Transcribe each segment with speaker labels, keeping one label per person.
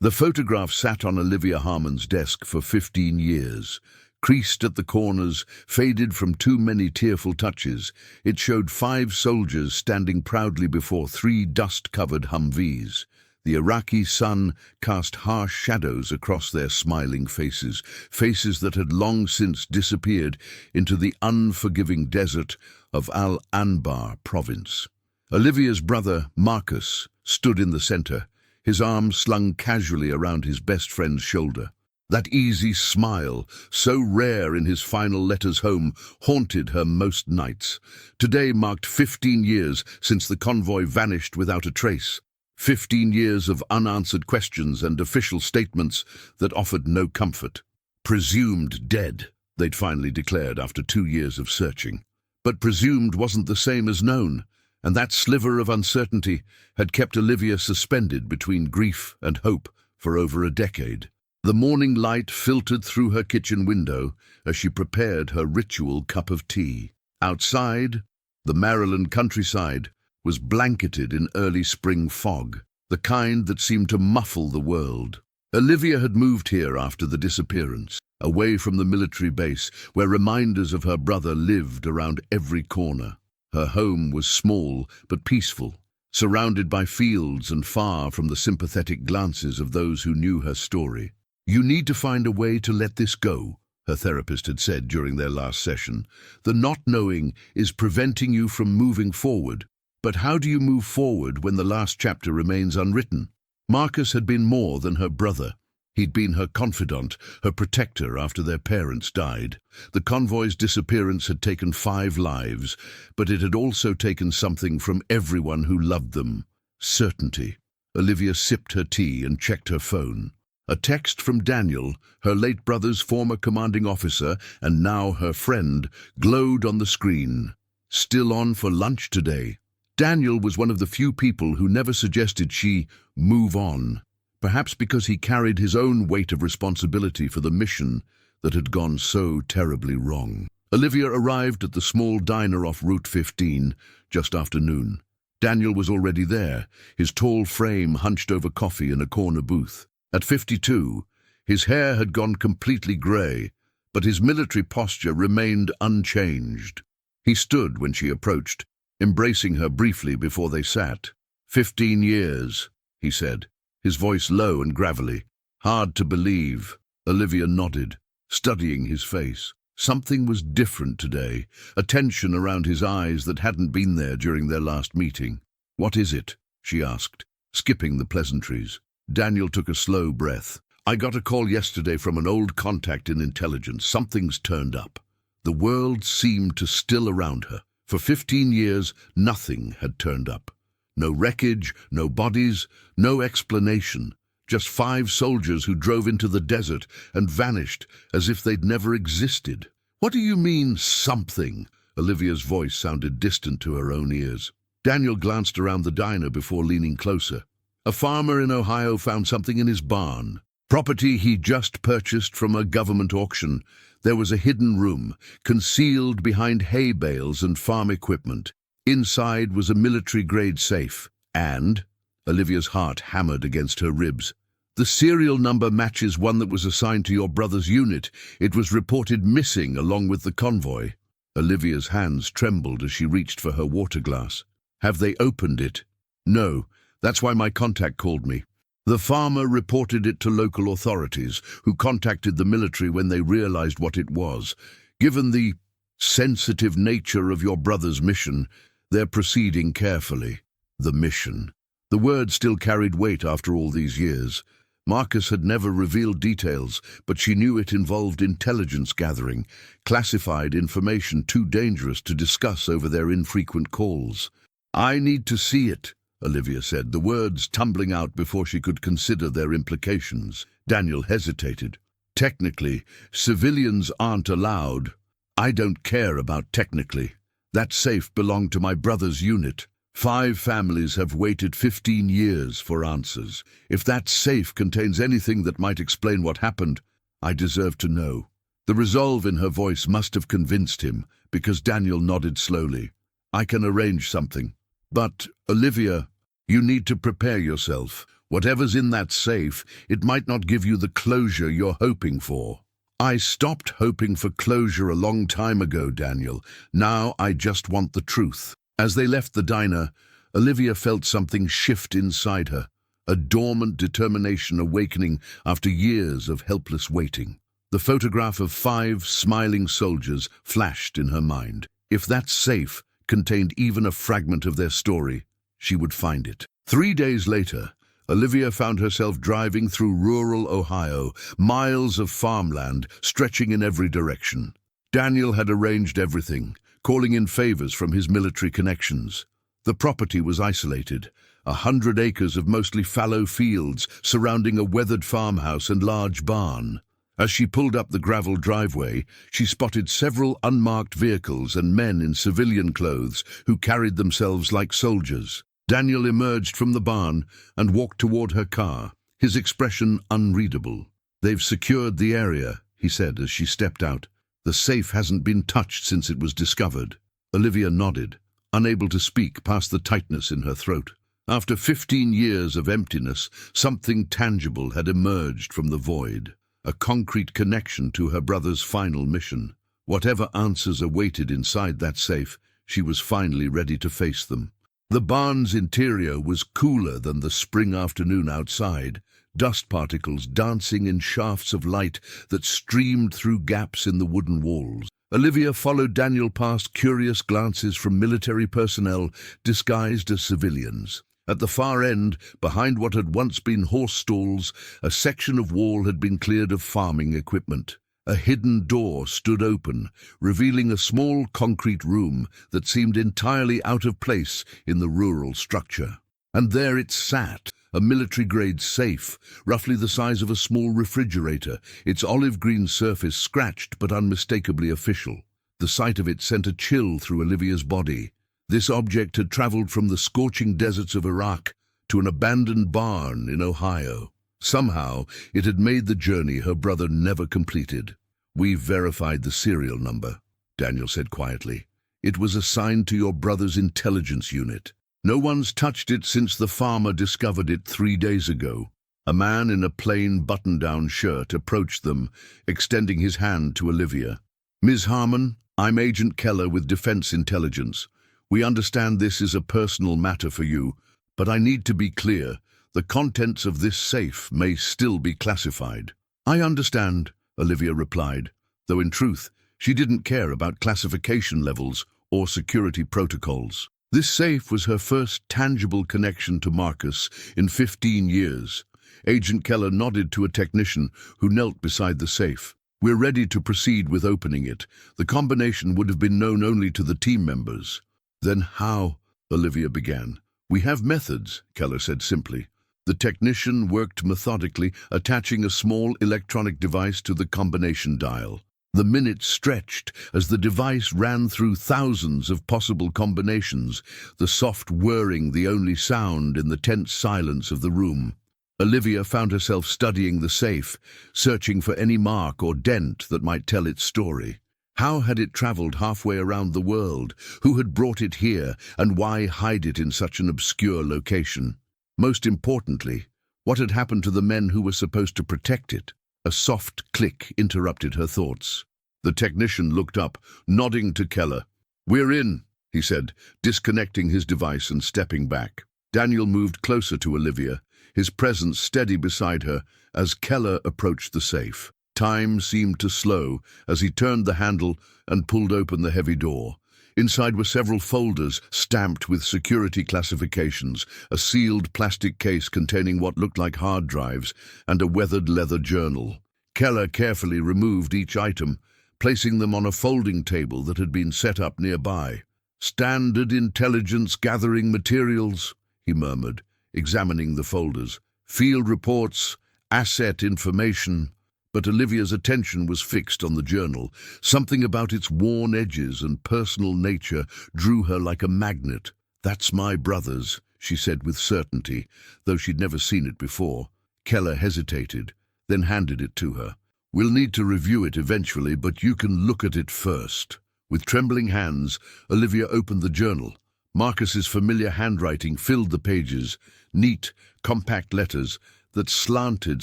Speaker 1: The photograph sat on Olivia Harmon's desk for 15 years. Creased at the corners, faded from too many tearful touches, it showed 5 soldiers standing proudly before 3 dust-covered Humvees. The Iraqi sun cast harsh shadows across their smiling faces, faces that had long since disappeared into the unforgiving desert of Al-Anbar province. Olivia's brother, Marcus, stood in the center, his arm slung casually around his best friend's shoulder. That easy smile, so rare in his final letters home, haunted her most nights. Today marked 15 years since the convoy vanished without a trace. 15 years of unanswered questions and official statements that offered no comfort. Presumed dead, they'd finally declared after 2 years of searching. But presumed wasn't the same as known, and that sliver of uncertainty had kept Olivia suspended between grief and hope for over a decade. The morning light filtered through her kitchen window as she prepared her ritual cup of tea. Outside, the Maryland countryside was blanketed in early spring fog, the kind that seemed to muffle the world. Olivia had moved here after the disappearance, away from the military base where reminders of her brother lived around every corner. Her home was small but peaceful, surrounded by fields and far from the sympathetic glances of those who knew her story. "You need to find a way to let this go," her therapist had said during their last session. "The not knowing is preventing you from moving forward. But how do you move forward when the last chapter remains unwritten?" Marcus had been more than her brother. He'd been her confidant, her protector after their parents died. The convoy's disappearance had taken 5 lives, but it had also taken something from everyone who loved them: certainty. Olivia sipped her tea and checked her phone. A text from Daniel, her late brother's former commanding officer and now her friend, glowed on the screen. "Still on for lunch today." Daniel was one of the few people who never suggested she move on, perhaps because he carried his own weight of responsibility for the mission that had gone so terribly wrong. Olivia arrived at the small diner off Route 15 just after noon. Daniel was already there, his tall frame hunched over coffee in a corner booth. At 52, his hair had gone completely grey, but his military posture remained unchanged. He stood when she approached, embracing her briefly before they sat. 15 years, he said, his voice low and gravelly. Hard to believe. Olivia nodded, studying his face. Something was different today, a tension around his eyes that hadn't been there during their last meeting. "What is it?" she asked, skipping the pleasantries. Daniel took a slow breath. "I got a call yesterday from an old contact in intelligence. Something's turned up." The world seemed to still around her. For 15 years, nothing had turned up. No wreckage, no bodies, no explanation. Just 5 soldiers who drove into the desert and vanished as if they'd never existed. "What do you mean, something?" Olivia's voice sounded distant to her own ears. Daniel glanced around the diner before leaning closer. "A farmer in Ohio found something in his barn. Property he just purchased from a government auction. There was a hidden room, concealed behind hay bales and farm equipment. Inside was a military-grade safe. And," Olivia's heart hammered against her ribs, "the serial number matches one that was assigned to your brother's unit. It was reported missing along with the convoy." Olivia's hands trembled as she reached for her water glass. "Have they opened it?" "No. That's why my contact called me. The farmer reported it to local authorities, who contacted the military when they realized what it was. Given the sensitive nature of your brother's mission, they're proceeding carefully." The mission. The word still carried weight after all these years. Marcus had never revealed details, but she knew it involved intelligence gathering, classified information too dangerous to discuss over their infrequent calls. "I need to see it," Olivia said, the words tumbling out before she could consider their implications. Daniel hesitated. "Technically, civilians aren't allowed." "I don't care about technically. That safe belonged to my brother's unit. 5 families have waited 15 years for answers. If that safe contains anything that might explain what happened, I deserve to know." The resolve in her voice must have convinced him, because Daniel nodded slowly. "I can arrange something. But, Olivia, you need to prepare yourself. Whatever's in that safe, it might not give you the closure you're hoping for. I stopped hoping for closure a long time ago, Daniel. Now I just want the truth. As they left the diner, Olivia felt something shift inside her, a dormant determination awakening after years of helpless waiting. The photograph of 5 smiling soldiers flashed in her mind. If that safe contained even a fragment of their story, she would find it. 3 days later, Olivia found herself driving through rural Ohio, miles of farmland stretching in every direction. Daniel had arranged everything, calling in favors from his military connections. The property was isolated, 100 acres of mostly fallow fields surrounding a weathered farmhouse and large barn. As she pulled up the gravel driveway, she spotted several unmarked vehicles and men in civilian clothes who carried themselves like soldiers. Daniel emerged from the barn and walked toward her car, his expression unreadable. "They've secured the area," he said as she stepped out. "The safe hasn't been touched since it was discovered." Olivia nodded, unable to speak past the tightness in her throat. After 15 years of emptiness, something tangible had emerged from the void, a concrete connection to her brother's final mission. Whatever answers awaited inside that safe, she was finally ready to face them. The barn's interior was cooler than the spring afternoon outside, dust particles dancing in shafts of light that streamed through gaps in the wooden walls. Olivia followed Daniel past curious glances from military personnel disguised as civilians. At the far end, behind what had once been horse stalls, a section of wall had been cleared of farming equipment. A hidden door stood open, revealing a small concrete room that seemed entirely out of place in the rural structure. And there it sat, a military-grade safe, roughly the size of a small refrigerator, its olive-green surface scratched but unmistakably official. The sight of it sent a chill through Olivia's body. This object had traveled from the scorching deserts of Iraq to an abandoned barn in Ohio. Somehow, it had made the journey her brother never completed. "We've verified the serial number," Daniel said quietly. "It was assigned to your brother's intelligence unit. No one's touched it since the farmer discovered it 3 days ago." A man in a plain button-down shirt approached them, extending his hand to Olivia. "Ms. Harmon, I'm Agent Keller with Defense Intelligence. We understand this is a personal matter for you, but I need to be clear. The contents of this safe may still be classified." "I understand," Olivia replied, though in truth, she didn't care about classification levels or security protocols. This safe was her first tangible connection to Marcus in 15 years. Agent Keller nodded to a technician who knelt beside the safe. "We're ready to proceed with opening it. The combination would have been known only to the team members." "Then how?" Olivia began. "We have methods," Keller said simply. The technician worked methodically, attaching a small electronic device to the combination dial. The minutes stretched as the device ran through thousands of possible combinations, the soft whirring the only sound in the tense silence of the room. Olivia found herself studying the safe, searching for any mark or dent that might tell its story. How had it traveled halfway around the world? Who had brought it here, and why hide it in such an obscure location? Most importantly, what had happened to the men who were supposed to protect it? A soft click interrupted her thoughts. The technician looked up, nodding to Keller. "We're in," he said, disconnecting his device and stepping back. Daniel moved closer to Olivia, his presence steady beside her as Keller approached the safe. Time seemed to slow as he turned the handle and pulled open the heavy door. Inside were several folders stamped with security classifications, a sealed plastic case containing what looked like hard drives, and a weathered leather journal. Keller carefully removed each item, placing them on a folding table that had been set up nearby. "Standard intelligence gathering materials," he murmured, examining the folders. "Field reports, asset information." But Olivia's attention was fixed on the journal. Something about its worn edges and personal nature drew her like a magnet. "That's my brother's," she said with certainty, though she'd never seen it before. Keller hesitated, then handed it to her. "We'll need to review it eventually, but you can look at it first." With trembling hands, Olivia opened the journal, Marcus's familiar handwriting filled the pages, neat, compact letters that slanted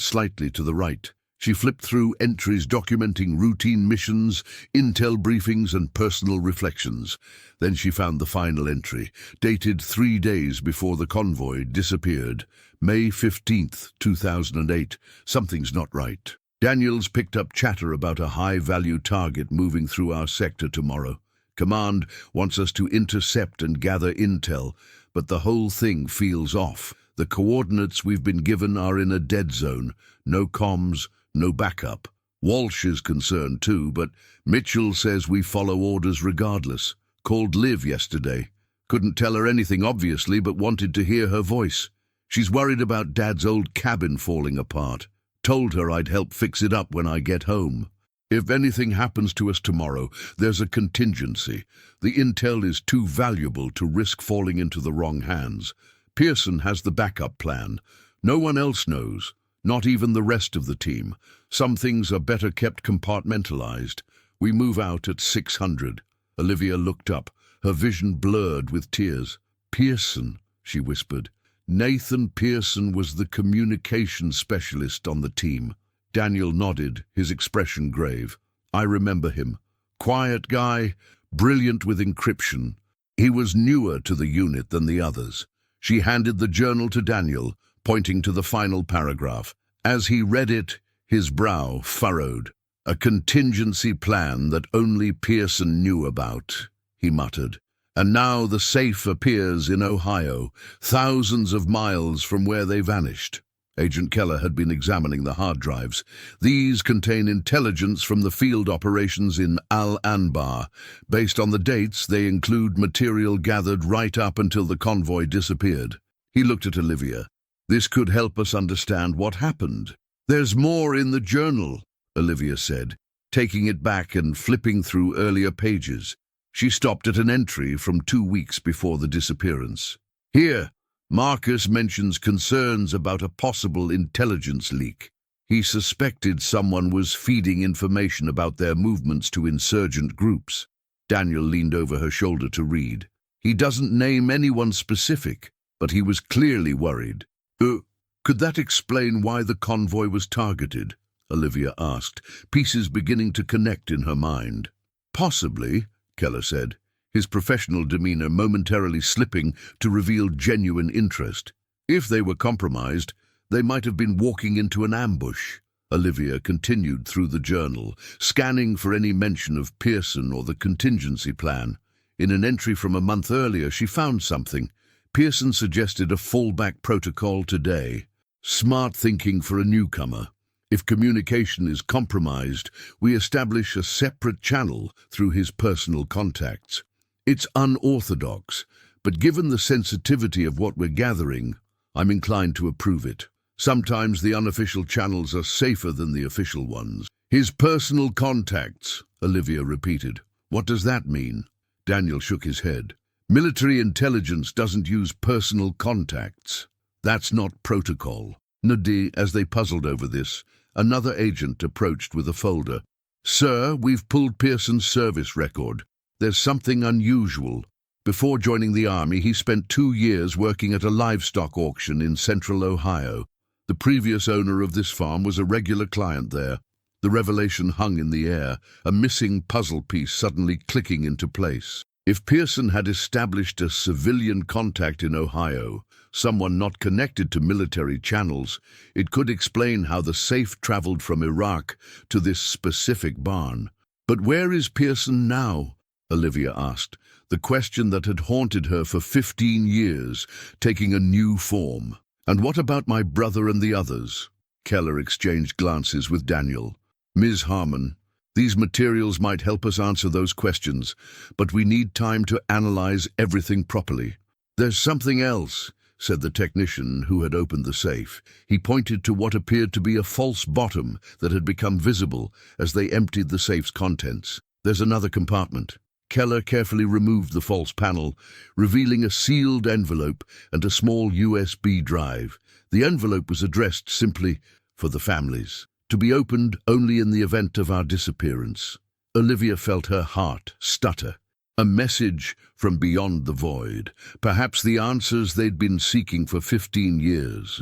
Speaker 1: slightly to the right. She flipped through entries documenting routine missions, intel briefings, and personal reflections. Then she found the final entry, dated 3 days before the convoy disappeared. May 15th, 2008. Something's not right. Daniels picked up chatter about a high-value target moving through our sector tomorrow. Command wants us to intercept and gather intel, but the whole thing feels off. The coordinates we've been given are in a dead zone. No comms, no backup. Walsh is concerned too, but Mitchell says we follow orders regardless. Called Liv yesterday. Couldn't tell her anything obviously, but wanted to hear her voice. She's worried about Dad's old cabin falling apart. Told her I'd help fix it up when I get home. If anything happens to us tomorrow, there's a contingency. The intel is too valuable to risk falling into the wrong hands. Pearson has the backup plan. No one else knows, not even the rest of the team. Some things are better kept compartmentalized. We move out at 600. Olivia looked up, her vision blurred with tears. Pearson, she whispered. Nathan Pearson was the communication specialist on the team. Daniel nodded, his expression grave. I remember him. Quiet guy, brilliant with encryption. He was newer to the unit than the others. She handed the journal to Daniel, pointing to the final paragraph. As he read it, his brow furrowed. A contingency plan that only Pearson knew about, he muttered. And now the safe appears in Ohio, thousands of miles from where they vanished. Agent Keller had been examining the hard drives. These contain intelligence from the field operations in Al-Anbar. Based on the dates, they include material gathered right up until the convoy disappeared. He looked at Olivia. This could help us understand what happened. There's more in the journal, Olivia said, taking it back and flipping through earlier pages. She stopped at an entry from 2 weeks before the disappearance. Here, Marcus mentions concerns about a possible intelligence leak. He suspected someone was feeding information about their movements to insurgent groups. Daniel leaned over her shoulder to read. He doesn't name anyone specific, but he was clearly worried. Could that explain why the convoy was targeted? Olivia asked, pieces beginning to connect in her mind. Possibly, Keller said, his professional demeanor momentarily slipping to reveal genuine interest. If they were compromised, they might have been walking into an ambush. Olivia continued through the journal, scanning for any mention of Pearson or the contingency plan. In an entry from a month earlier, she found something. Pearson suggested a fallback protocol today. Smart thinking for a newcomer. If communication is compromised, we establish a separate channel through his personal contacts. It's unorthodox, but given the sensitivity of what we're gathering, I'm inclined to approve it. Sometimes the unofficial channels are safer than the official ones. His personal contacts, Olivia repeated. What does that mean? Daniel shook his head. Military intelligence doesn't use personal contacts. That's not protocol. Nadi, as they puzzled over this, another agent approached with a folder. Sir, we've pulled Pearson's service record. There's something unusual. Before joining the army, he spent 2 years working at a livestock auction in central Ohio. The previous owner of this farm was a regular client there. The revelation hung in the air, a missing puzzle piece suddenly clicking into place. If Pearson had established a civilian contact in Ohio, someone not connected to military channels, it could explain how the safe traveled from Iraq to this specific barn. But where is Pearson now? Olivia asked, the question that had haunted her for 15 years, taking a new form. And what about my brother and the others? Keller exchanged glances with Daniel. Ms. Harmon, these materials might help us answer those questions, but we need time to analyze everything properly. There's something else, said the technician who had opened the safe. He pointed to what appeared to be a false bottom that had become visible as they emptied the safe's contents. There's another compartment. Keller carefully removed the false panel, revealing a sealed envelope and a small USB drive. The envelope was addressed simply, for the families, to be opened only in the event of our disappearance. Olivia felt her heart stutter. A message from beyond the void. Perhaps the answers they'd been seeking for 15 years.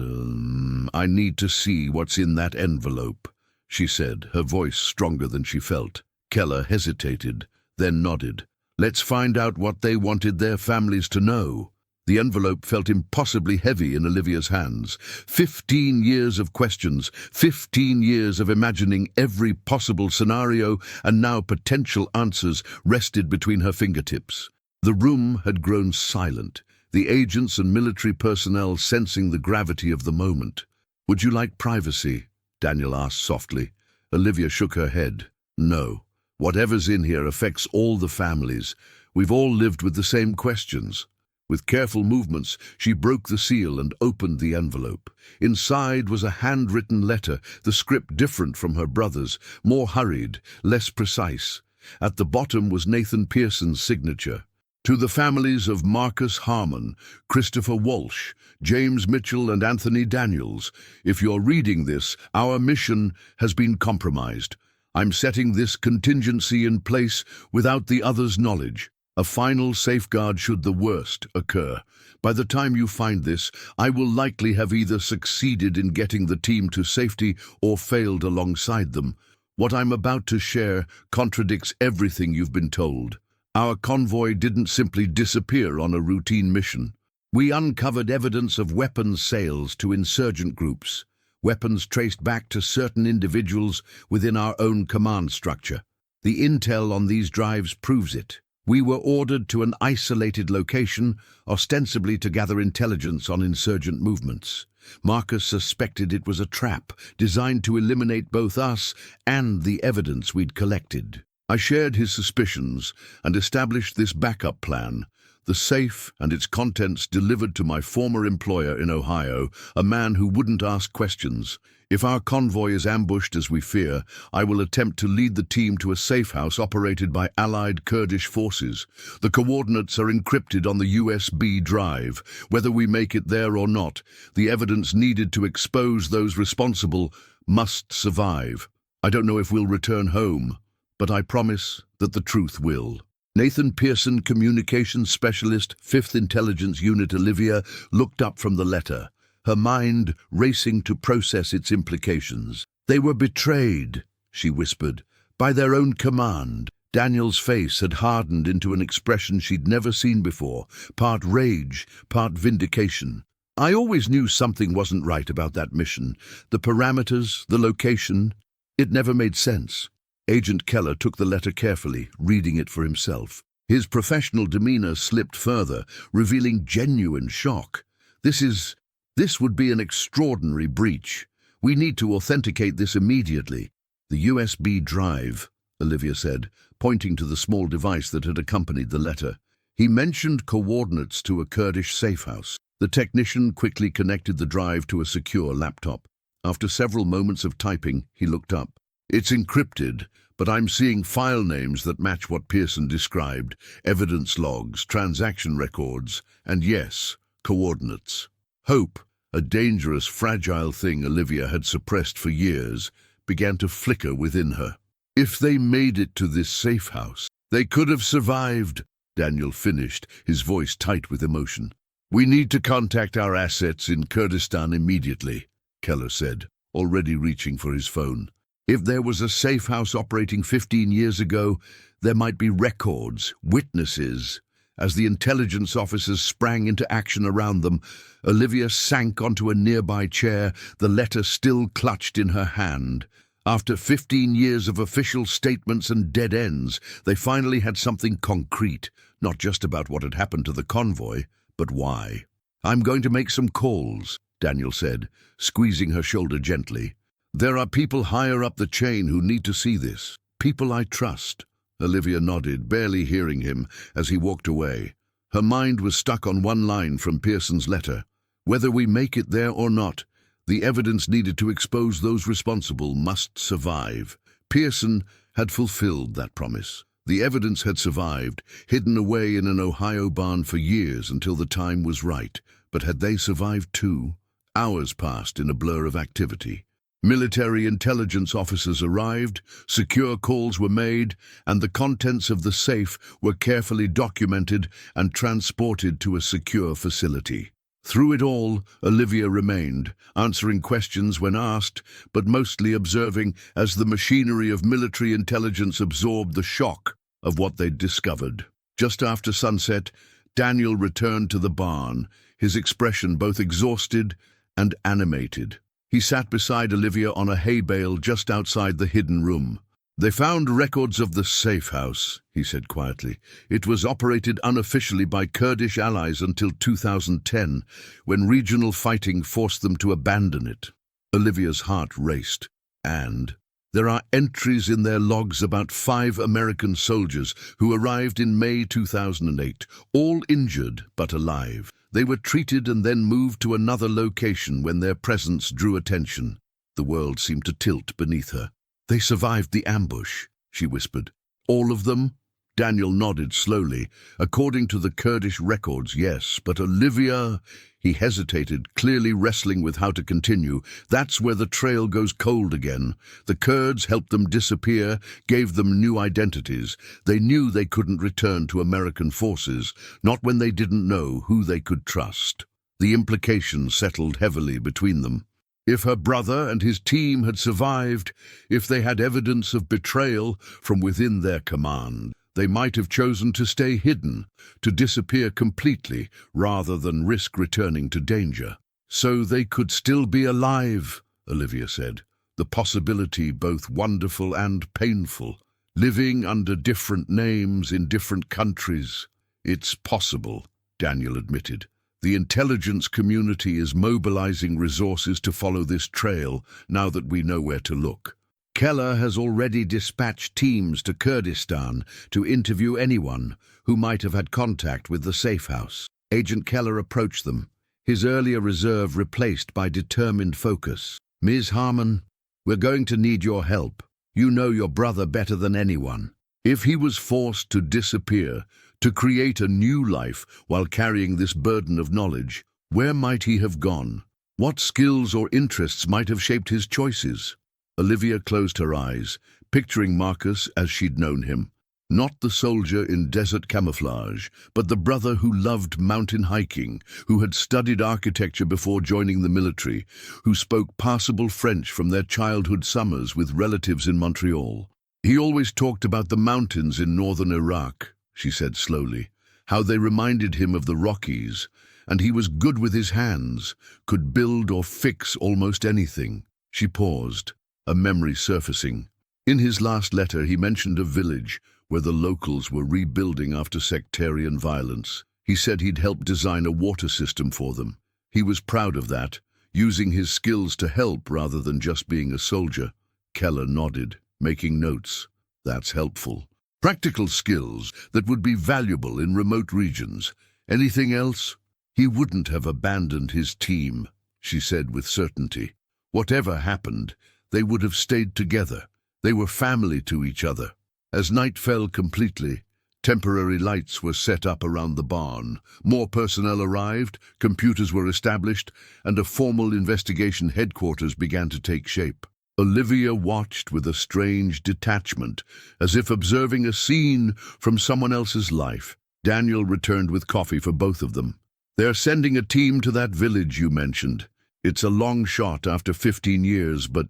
Speaker 1: I need to see what's in that envelope, she said, her voice stronger than she felt. Keller hesitated, then nodded. Let's find out what they wanted their families to know. The envelope felt impossibly heavy in Olivia's hands. 15 years of questions, 15 years of imagining every possible scenario, and now potential answers rested between her fingertips. The room had grown silent, the agents and military personnel sensing the gravity of the moment. "Would you like privacy?" Daniel asked softly. Olivia shook her head. "No. Whatever's in here affects all the families. We've all lived with the same questions." With careful movements, she broke the seal and opened the envelope. Inside was a handwritten letter, the script different from her brother's, more hurried, less precise. At the bottom was Nathan Pearson's signature. "To the families of Marcus Harmon, Christopher Walsh, James Mitchell and Anthony Daniels, if you're reading this, our mission has been compromised. I'm setting this contingency in place without the others' knowledge. A final safeguard should the worst occur. By the time you find this, I will likely have either succeeded in getting the team to safety or failed alongside them. What I'm about to share contradicts everything you've been told. Our convoy didn't simply disappear on a routine mission. We uncovered evidence of weapons sales to insurgent groups, weapons traced back to certain individuals within our own command structure. The intel on these drives proves it. We were ordered to an isolated location, ostensibly to gather intelligence on insurgent movements. Marcus suspected it was a trap designed to eliminate both us and the evidence we'd collected. I shared his suspicions and established this backup plan. The safe and its contents delivered to my former employer in Ohio, a man who wouldn't ask questions. If our convoy is ambushed as we fear, I will attempt to lead the team to a safe house operated by Allied Kurdish forces. The coordinates are encrypted on the USB drive. Whether we make it there or not, the evidence needed to expose those responsible must survive. I don't know if we'll return home, but I promise that the truth will. Nathan Pearson, Communications Specialist, 5th Intelligence Unit. Olivia looked up from the letter, her mind racing to process its implications. "They were betrayed," she whispered, "by their own command." Daniel's face had hardened into an expression she'd never seen before, part rage, part vindication. "I always knew something wasn't right about that mission. The parameters, the location, it never made sense." Agent Keller took the letter carefully, reading it for himself. His professional demeanor slipped further, revealing genuine shock. This would be an extraordinary breach. We need to authenticate this immediately." "The USB drive," Olivia said, pointing to the small device that had accompanied the letter. He mentioned coordinates to a Kurdish safe house. The technician quickly connected the drive to a secure laptop. After several moments of typing, he looked up. "It's encrypted, but I'm seeing file names that match what Pearson described. Evidence logs, transaction records, and yes, coordinates." Hope, a dangerous, fragile thing Olivia had suppressed for years, began to flicker within her. "If they made it to this safe house, they could have survived," Daniel finished, his voice tight with emotion. "We need to contact our assets in Kurdistan immediately," Keller said, already reaching for his phone. If there was a safe house operating 15 years ago, there might be records, witnesses. As the intelligence officers sprang into action around them, Olivia sank onto a nearby chair, the letter still clutched in her hand. After 15 years of official statements and dead ends, they finally had something concrete, not just about what had happened to the convoy, but why. "I'm going to make some calls," Daniel said, squeezing her shoulder gently. "There are people higher up the chain who need to see this. People I trust." Olivia nodded, barely hearing him, as he walked away. Her mind was stuck on one line from Pearson's letter. "Whether we make it there or not, the evidence needed to expose those responsible must survive." Pearson had fulfilled that promise. The evidence had survived, hidden away in an Ohio barn for years until the time was right. But had they survived too? Hours passed in a blur of activity. Military intelligence officers arrived, secure calls were made, and the contents of the safe were carefully documented and transported to a secure facility. Through it all, Olivia remained, answering questions when asked, but mostly observing as the machinery of military intelligence absorbed the shock of what they'd discovered. Just after sunset, Daniel returned to the barn, his expression both exhausted and animated. He sat beside Olivia on a hay bale just outside the hidden room. "They found records of the safe house," he said quietly. "It was operated unofficially by Kurdish allies until 2010, when regional fighting forced them to abandon it." Olivia's heart raced. "And there are entries in their logs about 5 American soldiers who arrived in May 2008, all injured but alive. They were treated and then moved to another location when their presence drew attention." The world seemed to tilt beneath her. "They survived the ambush," she whispered. "All of them?" Daniel nodded slowly. "According to the Kurdish records, yes, but Olivia—" He hesitated, clearly wrestling with how to continue. "That's where the trail goes cold again. The Kurds helped them disappear, gave them new identities. They knew they couldn't return to American forces, not when they didn't know who they could trust." The implications settled heavily between them. If her brother and his team had survived, if they had evidence of betrayal from within their command, they might have chosen to stay hidden, to disappear completely, rather than risk returning to danger. "So they could still be alive," Olivia said. "The possibility both wonderful and painful. Living under different names in different countries." "It's possible," Daniel admitted. "The intelligence community is mobilizing resources to follow this trail now that we know where to look. Keller has already dispatched teams to Kurdistan to interview anyone who might have had contact with the safe house." Agent Keller approached them, his earlier reserve replaced by determined focus. "Ms. Harmon, we're going to need your help. You know your brother better than anyone. If he was forced to disappear, to create a new life while carrying this burden of knowledge, where might he have gone? What skills or interests might have shaped his choices?" Olivia closed her eyes, picturing Marcus as she'd known him. Not the soldier in desert camouflage, but the brother who loved mountain hiking, who had studied architecture before joining the military, who spoke passable French from their childhood summers with relatives in Montreal. "He always talked about the mountains in northern Iraq," she said slowly, "how they reminded him of the Rockies, and he was good with his hands, could build or fix almost anything." She paused, a memory surfacing. In his last letter, he mentioned a village where the locals were rebuilding after sectarian violence. He said he'd helped design a water system for them. He was proud of that, using his skills to help rather than just being a soldier. Keller nodded, making notes. "That's helpful. Practical skills that would be valuable in remote regions. Anything else?" "He wouldn't have abandoned his team," she said with certainty. "Whatever happened, they would have stayed together. They were family to each other." As night fell completely, temporary lights were set up around the barn. More personnel arrived, computers were established, and a formal investigation headquarters began to take shape. Olivia watched with a strange detachment, as if observing a scene from someone else's life. Daniel returned with coffee for both of them. "They're sending a team to that village you mentioned. It's a long shot after 15 years, but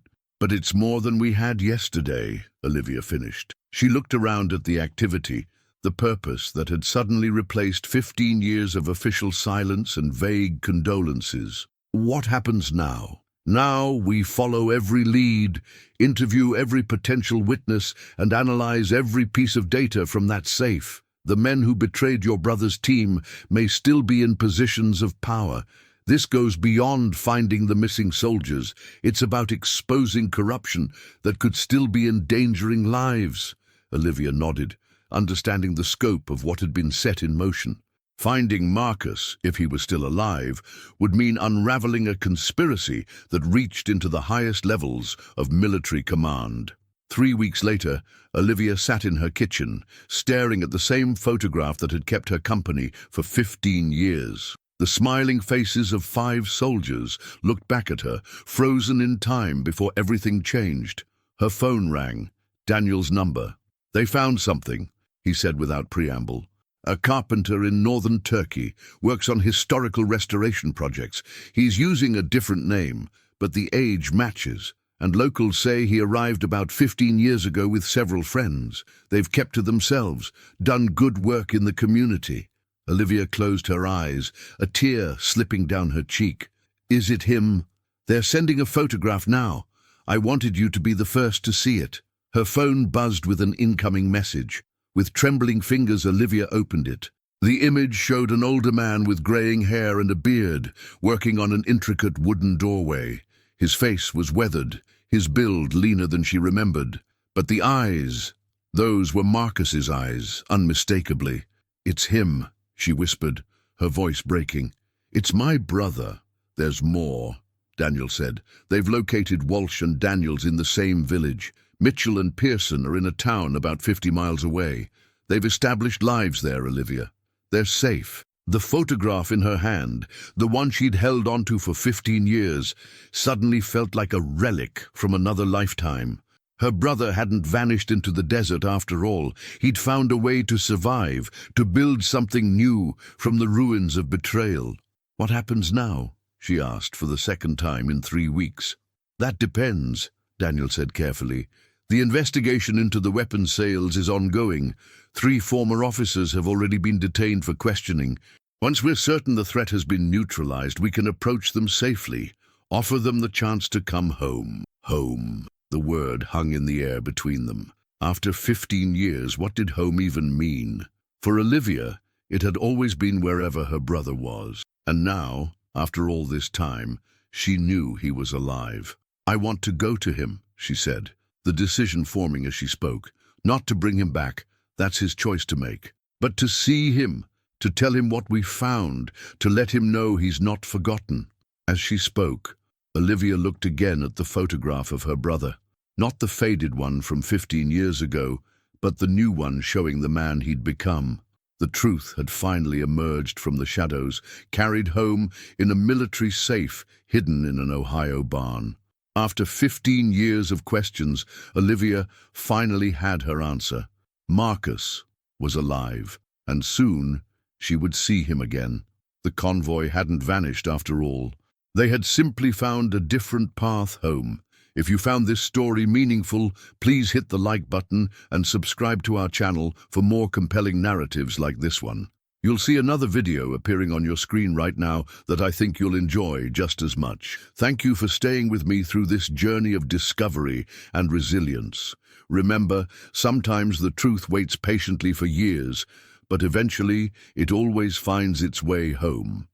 Speaker 1: it's more than we had yesterday," Olivia finished. She looked around at the activity, the purpose that had suddenly replaced 15 years of official silence and vague condolences. "What happens now? Now we follow every lead, interview every potential witness, and analyze every piece of data from that safe. The men who betrayed your brother's team may still be in positions of power. This goes beyond finding the missing soldiers. It's about exposing corruption that could still be endangering lives." Olivia nodded, understanding the scope of what had been set in motion. Finding Marcus, if he was still alive, would mean unraveling a conspiracy that reached into the highest levels of military command. 3 weeks later, Olivia sat in her kitchen, staring at the same photograph that had kept her company for 15 years. The smiling faces of 5 soldiers looked back at her, frozen in time before everything changed. Her phone rang. Daniel's number. "They found something," he said without preamble. "A carpenter in northern Turkey, works on historical restoration projects. He's using a different name, but the age matches. And locals say he arrived about 15 years ago with several friends. They've kept to themselves, done good work in the community." Olivia closed her eyes, a tear slipping down her cheek. "Is it him? They're sending a photograph now. I wanted you to be the first to see it." Her phone buzzed with an incoming message. With trembling fingers, Olivia opened it. The image showed an older man with graying hair and a beard, working on an intricate wooden doorway. His face was weathered, his build leaner than she remembered. But the eyes, those were Marcus's eyes, unmistakably. "It's him," she whispered, her voice breaking. "It's my brother." "There's more," Daniel said. "They've located Walsh and Daniels in the same village. Mitchell and Pearson are in a town about 50 miles away. They've established lives there, Olivia. They're safe." The photograph in her hand, the one she'd held onto for 15 years, suddenly felt like a relic from another lifetime. Her brother hadn't vanished into the desert after all. He'd found a way to survive, to build something new from the ruins of betrayal. "What happens now?" she asked for the second time in 3 weeks. "That depends," Daniel said carefully. "The investigation into the weapons sales is ongoing. 3 former officers have already been detained for questioning. Once we're certain the threat has been neutralized, we can approach them safely, offer them the chance to come home." Home. The word hung in the air between them. After 15 years, what did home even mean? For Olivia, it had always been wherever her brother was. And now, after all this time, she knew he was alive. "I want to go to him," she said, the decision forming as she spoke. "Not to bring him back, that's his choice to make. But to see him, to tell him what we found, to let him know he's not forgotten." As she spoke, Olivia looked again at the photograph of her brother. Not the faded one from 15 years ago, but the new one showing the man he'd become. The truth had finally emerged from the shadows, carried home in a military safe hidden in an Ohio barn. After 15 years of questions, Olivia finally had her answer. Marcus was alive, and soon she would see him again. The convoy hadn't vanished after all. They had simply found a different path home. If you found this story meaningful, please hit the like button and subscribe to our channel for more compelling narratives like this one. You'll see another video appearing on your screen right now that I think you'll enjoy just as much. Thank you for staying with me through this journey of discovery and resilience. Remember, sometimes the truth waits patiently for years, but eventually it always finds its way home.